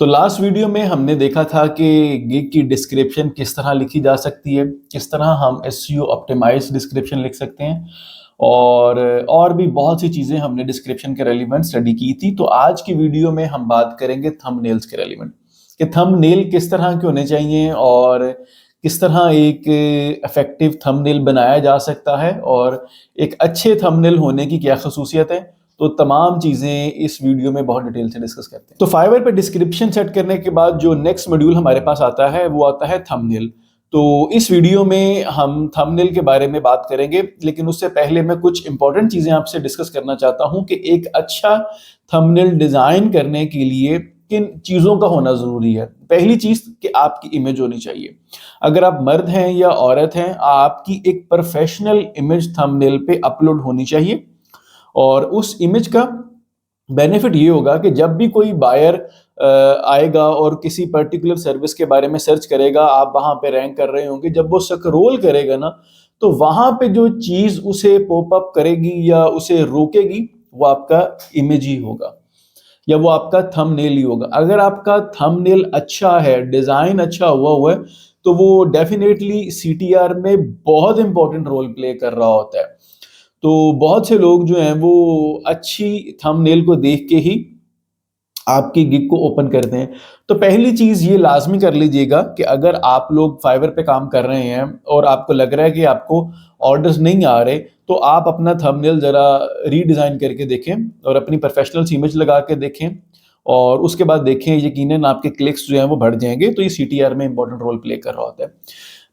तो last video में हमने देखा था कि गिग की डिस्क्रिप्शन किस तरह लिखी जा सकती है, किस तरह हम एसईओ ऑप्टिमाइज्ड डिस्क्रिप्शन लिख सकते हैं और भी बहुत सी चीज़ें हमने डिस्क्रिप्शन के रेलिवेंट स्टडी की थी। तो आज की वीडियो में हम बात करेंगे थंबनेल्स के रेलिवेंट कि थंबनेल किस तरह के होने चाहिए और किस तरह एक इफेक्टिव थंबनेल बनाया जा सकता है और एक अच्छे थंबनेल होने की क्या खसूसियत है। तो तमाम चीज़ें इस वीडियो में बहुत डिटेल से डिस्कस करते हैं। तो फाइवर पे डिस्क्रिप्शन सेट करने के बाद जो नेक्स्ट मॉड्यूल हमारे पास आता है वो आता है थंबनेल। तो इस वीडियो में हम थंबनेल के बारे में बात करेंगे, लेकिन उससे पहले मैं कुछ इंपॉर्टेंट चीज़ें आपसे डिस्कस करना चाहता हूं कि एक अच्छा थंबनेल डिज़ाइन करने के लिए किन चीज़ों का होना ज़रूरी है। पहली चीज़ कि आपकी इमेज होनी चाहिए। अगर आप मर्द हैं या औरत हैं, आपकी एक प्रोफेशनल इमेज थंबनेल पे अपलोड होनी चाहिए और उस इमेज का बेनिफिट ये होगा कि जब भी कोई बायर आएगा और किसी पर्टिकुलर सर्विस के बारे में सर्च करेगा, आप वहां पे रैंक कर रहे होंगे, जब वो स्क्रॉल करेगा ना, तो वहां पे जो चीज उसे पॉप अप करेगी या उसे रोकेगी वो आपका इमेज ही होगा या वो आपका थंबनेल ही होगा। अगर आपका थंबनेल अच्छा है, डिजाइन अच्छा हुआ है, तो वो डेफिनेटली सीटीआर में बहुत इंपॉर्टेंट रोल प्ले कर रहा होता है। तो बहुत से लोग जो हैं वो अच्छी थंबनेल को देख के ही आपकी गिग को ओपन करते हैं। तो पहली चीज ये लाजमी कर लीजिएगा कि अगर आप लोग फाइवर पे काम कर रहे हैं और आपको लग रहा है कि आपको ऑर्डर्स नहीं आ रहे, तो आप अपना थंबनेल जरा रीडिजाइन करके देखें और अपनी प्रोफेशनल इमेज लगा के देखें और उसके बाद देखें, यकीनन आपके क्लिक्स जो हैं वो बढ़ जाएंगे। तो ये सीटीआर में इंपॉर्टेंट रोल प्ले कर रहा होता है।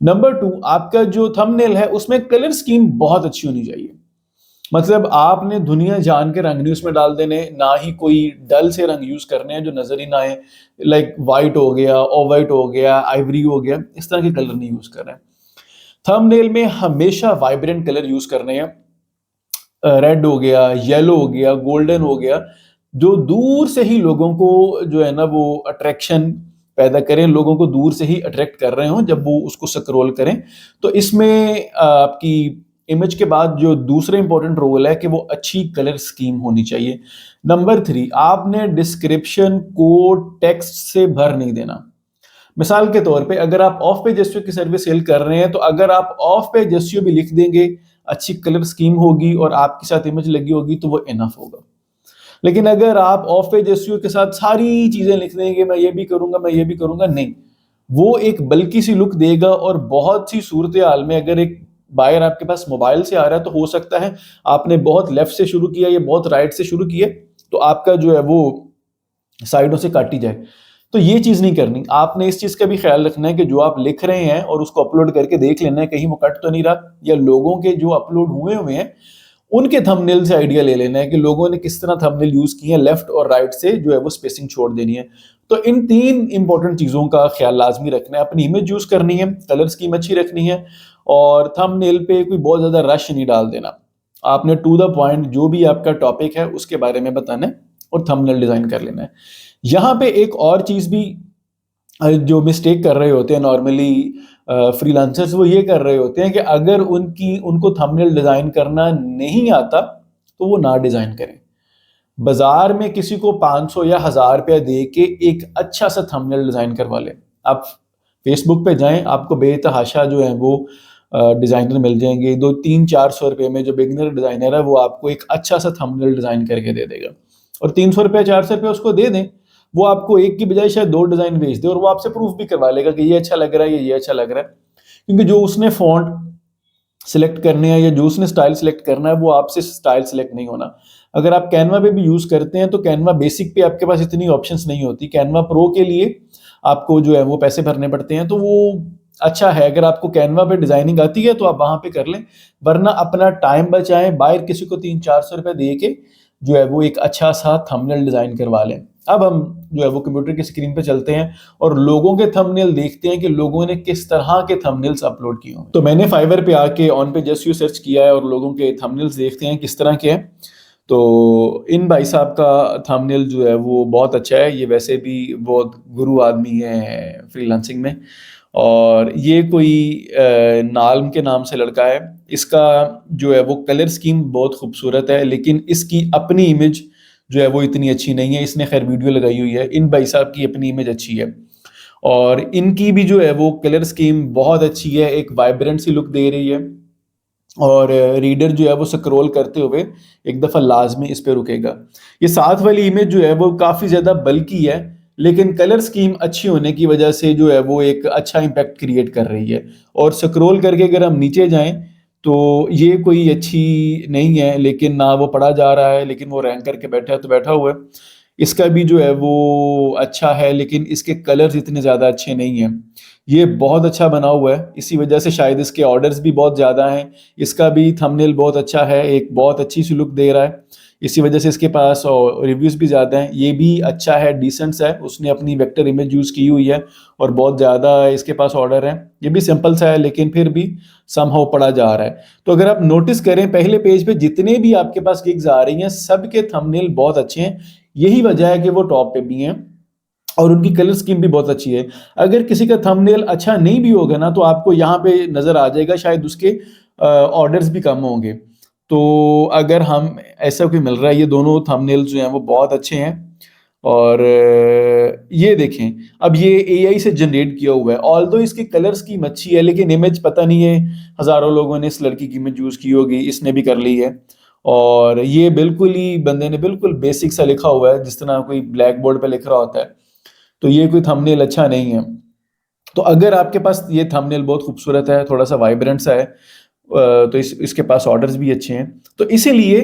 नंबर 2, आपका जो थंबनेल है उसमें कलर स्कीम बहुत अच्छी होनी चाहिए। मतलब आपने दुनिया जान के रंग नहीं उसमें डाल देने, ना ही कोई डल से रंग यूज करने हैं जो नजर ही ना आए, लाइक वाइट हो गया, ऑफ वाइट हो गया, आइवरी हो गया, इस तरह के कलर नहीं यूज कर रहे हैं। थंबनेल में हमेशा वाइब्रेंट कलर यूज करने हैं। रेड हो गया, येलो हो गया, गोल्डन हो गया, जो दूर से ही लोगों को जो है ना वो अट्रैक्शन पैदा करें, लोगों को दूर से ही अट्रैक्ट कर रहे हो जब वो उसको स्क्रॉल करें। तो इसमें आपकी इमेज के बाद जो दूसरा इंपॉर्टेंट रोल है कि वो अच्छी कलर स्कीम होनी चाहिए। नंबर 3, आपने डिस्क्रिप्शन को टेक्स्ट से भर नहीं देना। मिसाल के तौर पे अगर आप ऑफ पेज एसईओ की सर्विस सेल कर रहे हैं, तो अगर आप ऑफ पेज एसईओ भी लिख देंगे, अच्छी कलर स्कीम होगी और आपके साथ इमेज लगी होगी, तो वो इनफ होगा। लेकिन अगर आप ऑफ पेज एसईओ के साथ सारी चीजें लिख देंगे, मैं ये भी करूंगा, मैं ये भी करूंगा, नहीं, वो एक बल्कि सी लुक देगा। और बहुत सी सूरत हाल में अगर एक बायर आपके पास मोबाइल से आ रहा है, तो हो सकता है आपने बहुत लेफ्ट से शुरू किया या बहुत राइट से शुरू किया, तो आपका जो है वो साइडों से काटी जाए। तो ये चीज नहीं करनी। आपने इस चीज का भी ख्याल रखना है कि जो आप लिख रहे हैं और उसको अपलोड करके देख लेना है कहीं वो कट तो नहीं रहा, या लोगों के जो अपलोड हुए हैं उनके थंबनेल से आइडिया ले लेना है कि लोगों ने किस तरह थंबनेल यूज किए हैं, लेफ्ट और राइट से जो है वो स्पेसिंग छोड़ देनी है। तो इन 3 इंपॉर्टेंट चीजों का ख्याल लाजमी रखना है। अपनी इमेज यूज करनी है, कलर स्कीम अच्छी रखनी है और थंबनेल पे कोई बहुत ज्यादा रश नहीं डाल देना। आपने टू द पॉइंट जो भी आपका टॉपिक है उसके बारे में बताना है और थंबनेल डिजाइन कर लेना है। यहाँ पे एक और चीज भी जो मिस्टेक कर रहे होते हैं नॉर्मली फ्रीलांसर्स, वो ये कर रहे होते हैं कि अगर उनको थंबनेल डिजाइन करना नहीं आता तो वो ना डिजाइन करें। बाजार में किसी को 500 या 1000 रुपया दे के एक अच्छा सा थंबनेल डिजाइन करवा लें। आप फेसबुक पे जाएं, आपको बेतहाशा जो है वो डिजाइनर मिल जाएंगे। 200-300-400 रुपये में जो बिगिनर डिजाइनर है वो आपको एक अच्छा सा थंबनेल डिजाइन करके दे देगा। और 300 रुपया 400 रुपया उसको दे दें, वो आपको एक की बजाय शायद 2 डिजाइन भेज दे और वो आपसे प्रूफ भी करवा लेगा कि ये अच्छा लग रहा है, ये अच्छा लग रहा है। क्योंकि जो उसने फॉन्ट सिलेक्ट करने हैं या जो उसने स्टाइल सिलेक्ट करना है, वो आपसे स्टाइल सिलेक्ट नहीं होना। अगर आप कैनवा पे भी यूज करते हैं तो कैनवा बेसिक पे आपके पास इतनी ऑप्शंस नहीं होती। कैनवा प्रो के लिए आपको जो है वो पैसे भरने पड़ते हैं। तो वो अच्छा है, अगर आपको कैनवा पे डिजाइनिंग आती है तो आप वहां पे कर लें, वरना अपना टाइम बचाएं, बाहर किसी को 300-400 रुपए दे के जो है वो एक अच्छा सा थंबनेल डिजाइन करवा लें। अब हम जो है वो कंप्यूटर की स्क्रीन पे चलते हैं और लोगों के थंबनेल देखते हैं कि लोगों ने किस तरह के थंबनेल्स अपलोड किए हों। तो मैंने फाइवर पे आके ऑन पे जस्ट यू सर्च किया है और लोगों के थंबनेल्स देखते हैं किस तरह के हैं। तो इन भाई साहब का थंबनेल जो है वो बहुत अच्छा है। ये वैसे भी बहुत गुरु आदमी है फ्रीलांसिंग में, और ये कोई नाल्म के नाम से लड़का है। इसका जो है वो कलर स्कीम बहुत खूबसूरत है, लेकिन इसकी अपनी इमेज जो है वो इतनी अच्छी नहीं है। इसने खैर वीडियो लगाई हुई है, इन भाई साहब की अपनी इमेज अच्छी है और इनकी भी जो है वो कलर स्कीम बहुत अच्छी है, एक वाइब्रेंट सी लुक दे रही है और रीडर जो है वो स्क्रॉल करते हुए एक दफ़ा लाजमी इस पे रुकेगा। ये साथ वाली इमेज जो है वो काफ़ी ज़्यादा बल्की है, लेकिन कलर स्कीम अच्छी होने की वजह से जो है वो एक अच्छा इम्पैक्ट क्रिएट कर रही है। और स्क्रॉल करके अगर हम नीचे जाएं तो ये कोई अच्छी नहीं है, लेकिन ना वो पढ़ा जा रहा है, लेकिन वो रैंक करके बैठा है तो बैठा हुआ है। इसका भी जो है वो अच्छा है, लेकिन इसके कलर्स इतने ज़्यादा अच्छे नहीं हैं। ये बहुत अच्छा बना हुआ है, इसी वजह से शायद इसके ऑर्डर्स भी बहुत ज़्यादा हैं। इसका भी थंबनेल बहुत अच्छा है, एक बहुत अच्छी सी लुक दे रहा है, इसी वजह से इसके पास रिव्यूज़ भी ज़्यादा हैं। ये भी अच्छा है, डिसेंट सा है, उसने अपनी वेक्टर इमेज यूज़ की हुई है और बहुत ज़्यादा इसके पास ऑर्डर हैं। ये भी सिंपल सा है, लेकिन फिर भी समहाउ पढ़ा जा रहा है। तो अगर आप नोटिस करें पहले पेज पे जितने भी आपके पास गिग्स आ रही हैं, सबके थंबनेल बहुत अच्छे हैं। यही वजह है कि वो टॉप पे भी हैं और उनकी कलर स्कीम भी बहुत अच्छी है। अगर किसी का थंबनेल अच्छा नहीं भी होगा ना, तो आपको यहाँ पे नज़र आ जाएगा, शायद उसके ऑर्डर्स भी कम होंगे। तो अगर हम ऐसा कोई मिल रहा है, ये दोनों थंबनेल जो हैं वो बहुत अच्छे हैं। और ये देखें, अब ये एआई से जनरेट किया हुआ है, ऑल्दो इसकी कलर स्कीम अच्छी है, लेकिन इमेज पता नहीं है, हज़ारों लोगों ने इस लड़की की इमेज यूज़ की होगी, इसने भी कर ली है। और ये बिल्कुल ही बंदे ने बिल्कुल बेसिक सा लिखा हुआ है, जिस तरह कोई ब्लैक बोर्ड पे लिख रहा होता है। तो ये कोई थंबनेल अच्छा नहीं है। तो अगर आपके पास ये थंबनेल बहुत खूबसूरत है, थोड़ा सा वाइब्रेंट सा है, तो इसके पास ऑर्डर्स भी अच्छे हैं। तो इसीलिए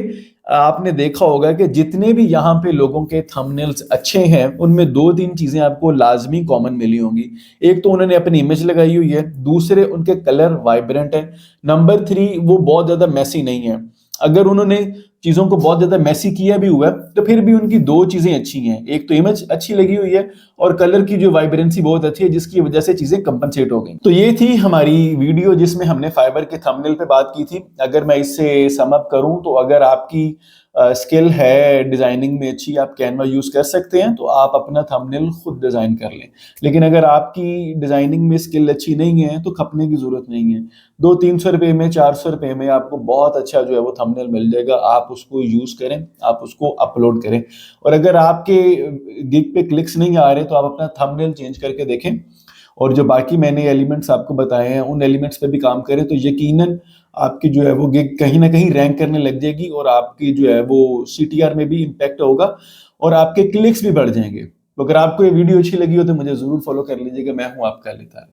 आपने देखा होगा कि जितने भी यहाँ पे लोगों के थंबनेल्स अच्छे हैं, उनमें 2-3 चीज़ें आपको लाजमी कॉमन मिली होंगी। एक तो उन्होंने अपनी इमेज लगाई हुई है, दूसरे उनके कलर वाइब्रेंट है, नंबर 3 वो बहुत ज़्यादा मैसी नहीं है। अगर उन्होंने चीज़ों को बहुत ज़्यादा मैसी किया भी हुआ है, तो फिर भी उनकी 2 चीज़ें अच्छी हैं। एक तो इमेज अच्छी लगी हुई है और कलर की जो वाइब्रेंसी बहुत अच्छी है, जिसकी वजह से चीज़ें कंपनसेट हो गई। तो ये थी हमारी वीडियो जिसमें हमने फाइबर के थंबनेल पे बात की थी। अगर मैं इससे सम अप करूँ, तो अगर आपकी स्किल है डिज़ाइनिंग में अच्छी, आप कैनवा यूज़ कर सकते हैं, तो आप अपना थंबनेल खुद डिज़ाइन कर लें। लेकिन अगर आपकी डिज़ाइनिंग में स्किल अच्छी नहीं है, तो खपने की ज़रूरत नहीं है। 200-300 रुपए में, 400 रुपए में आपको बहुत अच्छा जो है वो थंबनेल मिल जाएगा। आप उसको यूज़ करें, आप उसको अपलोड करें। और अगर आपके गिग पे क्लिक्स नहीं आ रहे, तो आप अपना थंबनेल चेंज करके देखें और जो बाकी मैंने एलिमेंट्स आपको बताए हैं, उन एलिमेंट्स पे भी काम करें, तो यकीनन आपकी जो है वो गिग कहीं ना कहीं रैंक करने लग जाएगी और आपकी जो है वो सीटीआर में भी इम्पैक्ट होगा और आपके क्लिक्स भी बढ़ जाएंगे। तो अगर आपको ये वीडियो अच्छी लगी हो, तो मुझे ज़रूर फॉलो कर लीजिएगा। मैं हूँ आपका लितार।